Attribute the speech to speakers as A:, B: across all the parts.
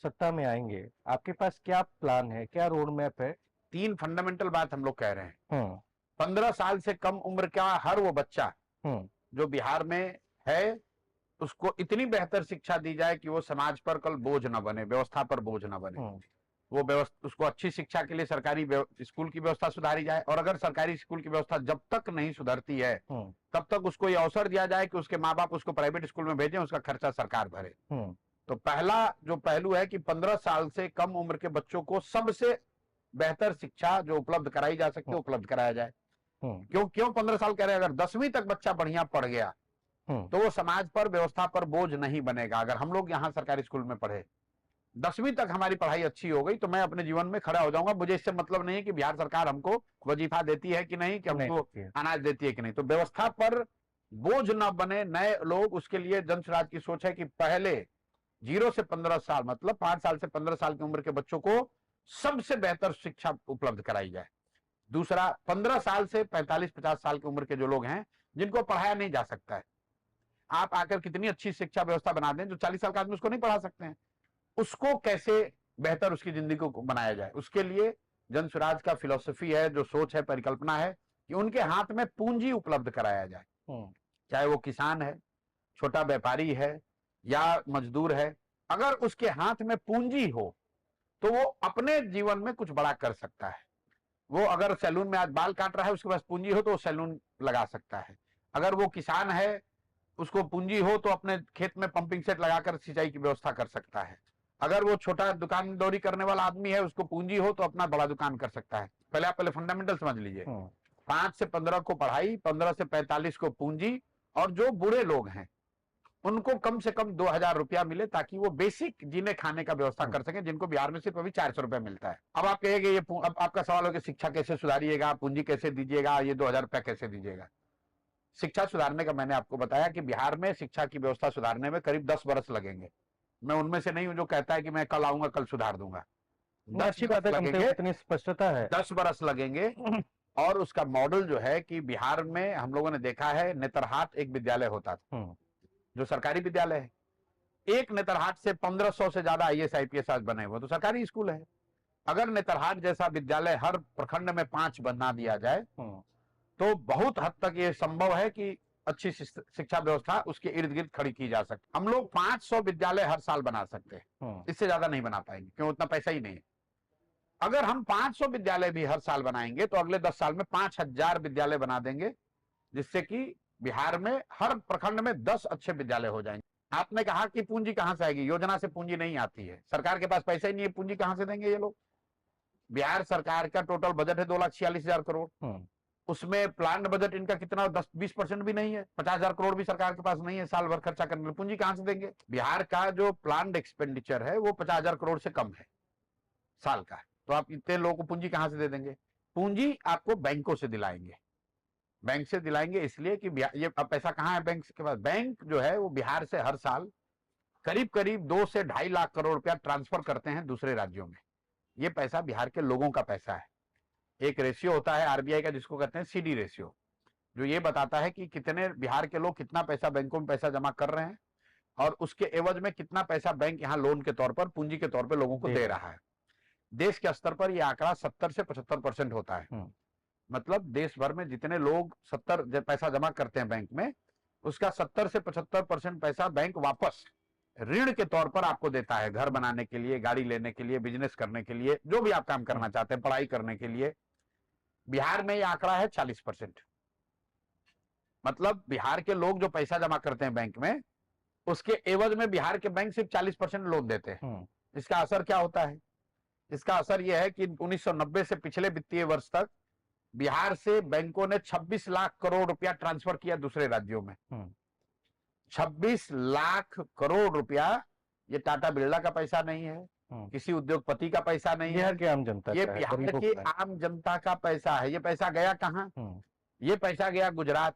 A: सत्ता में आएंगे, आपके पास क्या प्लान है, क्या रोड मैप है?
B: 3 फंडामेंटल बात हम लोग कह रहे हैं।
A: हम्म
B: 15 साल से कम उम्र का हर वो बच्चा
A: हम्म
B: जो बिहार में है, उसको इतनी बेहतर शिक्षा दी जाए कि वो समाज पर कल बोझ न बने, व्यवस्था पर बोझ न बने।
A: हम्म
B: वो व्यवस्था, उसको अच्छी शिक्षा के लिए सरकारी स्कूल की व्यवस्था सुधारी जाए, और अगर सरकारी स्कूल की व्यवस्था जब तक नहीं सुधरती है
A: हम्म
B: तब तक उसको ये अवसर दिया जाए कि उसके माँ बाप उसको प्राइवेट स्कूल में भेजें, उसका खर्चा सरकार भरे।
A: हम्म
B: तो पहला जो पहलू है कि 15 साल से कम उम्र के बच्चों को सबसे बेहतर शिक्षा जो उपलब्ध कराई जा सकती है उपलब्ध कराया जाए। क्यों क्यों 15 साल कह रहे हैं? अगर 10वीं तक बच्चा बढ़िया पढ़ गया तो वो समाज पर, व्यवस्था पर बोझ नहीं बनेगा। अगर हम लोग यहाँ सरकारी स्कूल में पढ़े, 10वीं तक हमारी पढ़ाई अच्छी हो गई, तो मैं अपने जीवन में खड़ा हो जाऊंगा। मुझे इससे मतलब नहीं है कि बिहार सरकार हमको वजीफा देती है कि नहीं, कि हमको अनाज देती है कि नहीं। तो व्यवस्था पर बोझ न बने नए लोग, उसके लिए जन स्वराज की सोच है कि पहले 0 से 15 साल, मतलब 5 साल से 15 साल की उम्र के बच्चों को सबसे बेहतर शिक्षा उपलब्ध कराई जाए। दूसरा, 15 साल से 45-50 साल की उम्र के जो लोग हैं, जिनको पढ़ाया नहीं जा सकता है, आप आकर कितनी अच्छी शिक्षा व्यवस्था बना दें, जो 40 साल का आदमी उसको नहीं पढ़ा सकते हैं, उसको कैसे बेहतर उसकी जिंदगी को बनाया जाए, उसके लिए जन स्वराज का फिलॉसफी है, जो सोच है, परिकल्पना है कि उनके हाथ में पूंजी उपलब्ध कराया जाए। चाहे वो किसान है, छोटा व्यापारी है या मजदूर है, अगर उसके हाथ में पूंजी हो तो वो अपने जीवन में कुछ बड़ा कर सकता है। वो अगर सैलून में आज बाल काट रहा है, उसके पास पूंजी हो तो वो सैलून लगा सकता है। अगर वो किसान है, उसको पूंजी हो तो अपने खेत में पंपिंग सेट लगाकर सिंचाई की व्यवस्था कर सकता है। अगर वो छोटा दुकानदारी करने वाला आदमी है, उसको पूंजी हो तो अपना बड़ा दुकान कर सकता है। पहले आप फंडामेंटल समझ लीजिए। 5 से 15 को पढ़ाई, 15 से 45 को पूंजी, और जो बूढ़े लोग हैं उनको कम से कम 2000 रुपया मिले, ताकि वो बेसिक जीने खाने का व्यवस्था कर सके, जिनको बिहार में सिर्फ अभी 400 रुपया मिलता है। अब आप कहेंगे, ये अब आपका सवाल हो कि शिक्षा कैसे सुधारिएगा, पूंजी कैसे दीजिएगा, ये 2000 रुपया कैसे दीजिएगा? शिक्षा सुधारने का मैंने आपको बताया कि बिहार में शिक्षा की व्यवस्था सुधारने में करीब 10 बरस लगेंगे। मैं उनमें से नहीं हूं जो कहता है कि मैं कल आऊंगा, कल सुधार दूंगा। 10 बरस लगेंगे,
A: इतनी स्पष्टता है।
B: 10 बरस लगेंगे। और उसका मॉडल जो है कि बिहार में हम लोगों ने देखा है, नेतरहाट एक विद्यालय होता था जो सरकारी विद्यालय है। एक नेतरहाट से 1500 से ज्यादा IAS IPS आज बने हुए, तो सरकारी स्कूल है। अगर नेतरहाट जैसा विद्यालय हर प्रखंड में 5 बना दिया जाए तो बहुत हद तक ये संभव है कि अच्छी शिक्षा व्यवस्था उसके इर्द गिर्द खड़ी की जा सकती। हम लोग 500 विद्यालय हर साल बना सकते हैं, इससे ज्यादा नहीं बना पाएंगे, क्यों? उतना पैसा ही नहीं है। अगर हम 500 विद्यालय भी हर साल बनाएंगे तो अगले 10 साल में 5000 विद्यालय बना देंगे, जिससे कि बिहार में हर प्रखंड में 10 अच्छे विद्यालय हो जाएंगे। आपने कहा कि पूंजी कहां से आएगी? योजना से पूंजी नहीं आती है, सरकार के पास पैसा ही नहीं है, पूंजी कहां से देंगे ये लोग? बिहार सरकार का टोटल बजट है 2,46,000 करोड़। उसमें प्लान बजट इनका कितना? 10-20% भी नहीं है। 50,000 करोड़ भी सरकार के पास नहीं है साल भर खर्चा करने में। पूंजी कहां से देंगे? बिहार का जो प्लान एक्सपेंडिचर है वो 50,000 करोड़ से कम है साल का। तो आप इतने लोगों को पूंजी कहां से दे देंगे? पूंजी आपको बैंकों से दिलाएंगे। बैंक से दिलाएंगे इसलिए कि ये अब पैसा कहां है बैंक के पास? बैंक जो है वो बिहार से हर साल करीब करीब 2 से 2.5 लाख करोड़ रुपया ट्रांसफर करते हैं दूसरे राज्यों में। ये पैसा बिहार के लोगों का पैसा है। एक रेशियो होता है RBI का, जिसको कहते हैं CD रेशियो, जो ये बताता है कि कितने बिहार के लोग कितना पैसा बैंकों में पैसा जमा कर रहे हैं और उसके एवज में कितना पैसा बैंक यहां लोन के तौर पर, पूंजी के तौर पर लोगों को दे रहा है। देश के स्तर पर यह आंकड़ा 70 से 75% होता है। मतलब देश भर में जितने लोग 70 पैसा जमा करते हैं बैंक में, उसका 70 से 75% पैसा बैंक वापस ऋण के तौर पर आपको देता है, घर बनाने के लिए, गाड़ी लेने के लिए, बिजनेस करने के लिए, जो भी आप काम करना चाहते हैं, पढ़ाई करने के लिए। बिहार में यह आंकड़ा है 40%। मतलब बिहार के लोग जो पैसा जमा करते हैं बैंक में, उसके एवज में बिहार के बैंक सिर्फ 40% लोन देते हैं। इसका असर क्या होता है? इसका असर यह है कि 1990 से पिछले वित्तीय वर्ष तक बिहार से बैंकों ने 26 लाख करोड़ रुपया ट्रांसफर किया दूसरे राज्यों में। 26 लाख करोड़ रुपया। ये टाटा बिरला का पैसा नहीं है, किसी उद्योगपति का पैसा नहीं है,
A: बिहार की आम जनता,
B: ये बिहार की आम जनता का पैसा है। ये पैसा गया कहां? ये पैसा गया गुजरात,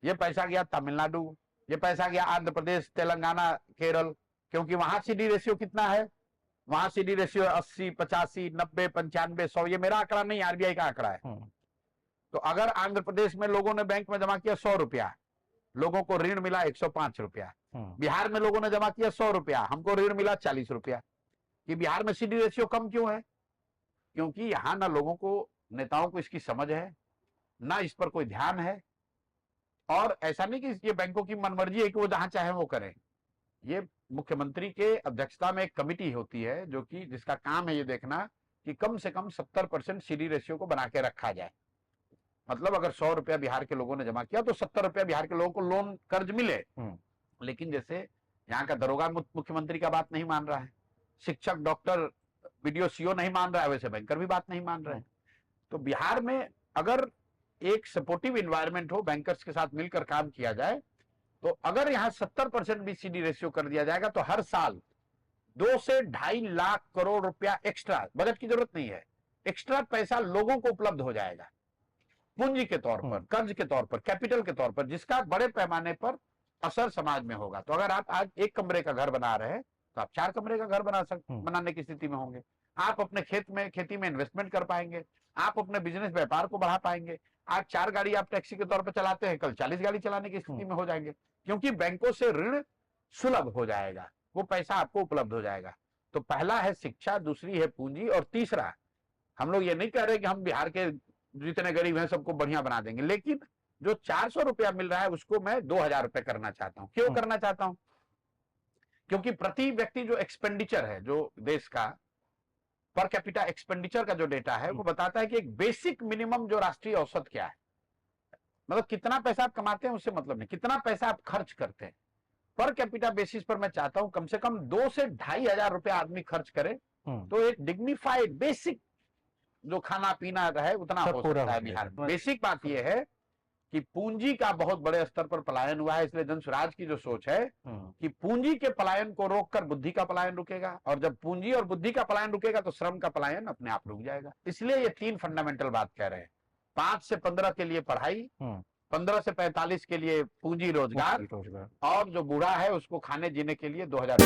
B: ये पैसा गया तमिलनाडु, ये पैसा गया आंध्र प्रदेश, तेलंगाना, केरल। क्योंकि वहां CD रेशियो कितना है? वहां CD रेशियो 80, 85, 90, 95, 100। ये मेरा आंकड़ा नहीं, RBI का आंकड़ा है। तो अगर आंध्र प्रदेश में लोगों ने बैंक में जमा किया 100 रुपया, लोगों को ऋण मिला 105 रुपया। बिहार में लोगों ने जमा किया 100 रुपया, हमको ऋण मिला 40 रुपया। कि बिहार में सीडी रेशियो कम क्यों है? क्योंकि यहां ना लोगों को, नेताओं को इसकी समझ है, ना इस पर कोई ध्यान है। और ऐसा नहीं कि ये बैंकों की मनमर्जी है कि वो जहां चाहे वो करें। ये मुख्यमंत्री के अध्यक्षता में एक कमिटी होती है जो कि जिसका काम है ये देखना कि कम से कम 70% सीडी रेशियो को बना के रखा जाए। मतलब अगर 100 रुपया बिहार के लोगों ने जमा किया तो 70 रुपया बिहार के लोगों को लोन कर्ज मिले। लेकिन जैसे यहाँ का दरोगा मुख्यमंत्री का बात नहीं मान रहा है, शिक्षक, डॉक्टर, बीडीओ, सीओ नहीं मान रहा है, वैसे बैंकर भी बात नहीं मान रहे हैं। तो बिहार में अगर एक सपोर्टिव इन्वायरमेंट हो, बैंकर्स के साथ मिलकर काम किया जाए, तो अगर यहाँ 70% भी सीडी रेशियो कर दिया जाएगा तो हर साल 2 से 2.5 लाख करोड़ रुपया एक्स्ट्रा, बजट की जरूरत नहीं है, एक्स्ट्रा पैसा लोगों को उपलब्ध हो जाएगा पूंजी के तौर पर, कर्ज के तौर पर, कैपिटल के तौर पर, जिसका बड़े पैमाने पर असर समाज में होगा। तो अगर आप आज 1 कमरे का घर बना रहे हैं तो आप 4 कमरे का घर बनाने की स्थिति में होंगे। आप अपने खेती में इन्वेस्टमेंट कर पाएंगे, आप अपने बिजनेस व्यापार को बढ़ा पाएंगे। आज 4 गाड़ी आप टैक्सी के तौर पर चलाते हैं, कल 40 गाड़ी चलाने की स्थिति में हो जाएंगे, क्योंकि बैंकों से ऋण सुलभ हो जाएगा, वो पैसा आपको उपलब्ध हो जाएगा। तो पहला है शिक्षा, दूसरी है पूंजी, और तीसरा, हम लोग ये नहीं कह रहे कि हम बिहार के जितने गरीब हैं सबको बढ़िया बना देंगे, लेकिन जो 400 रुपया मिल रहा है उसको मैं 2000 रुपए करना चाहता हूं। क्यों करना चाहता हूं? क्योंकि प्रति व्यक्ति जो एक्सपेंडिचर है, जो देश का पर कैपिटा एक्सपेंडिचर का जो डेटा है वो बताता है कि एक बेसिक मिनिमम जो राष्ट्रीय औसत क्या है, मतलब कितना पैसा आप कमाते हैं उससे मतलब नहीं, कितना पैसा आप खर्च करते हैं। पर कैपिटा बेसिस पर मैं चाहता हूं कम से कम 2 से 2.5 हजार रुपया आदमी खर्च करे तो एक डिग्निफाइड बेसिक जो खाना पीना है उतना हो सकता है बिहार में। बेसिक बात यह है कि पूंजी का बहुत बड़े स्तर पर पलायन हुआ है, इसलिए जन स्वराज की जो सोच है कि पूंजी के पलायन को रोककर बुद्धि का पलायन रुकेगा, और जब पूंजी और बुद्धि का पलायन रुकेगा तो श्रम का पलायन अपने आप रुक जाएगा। इसलिए ये 3 फंडामेंटल बात कह रहे हैं। 5 से 15 के लिए पढ़ाई, 15 से 45 के लिए पूंजी रोजगार, और जो बूढ़ा है उसको खाने जीने के लिए 2000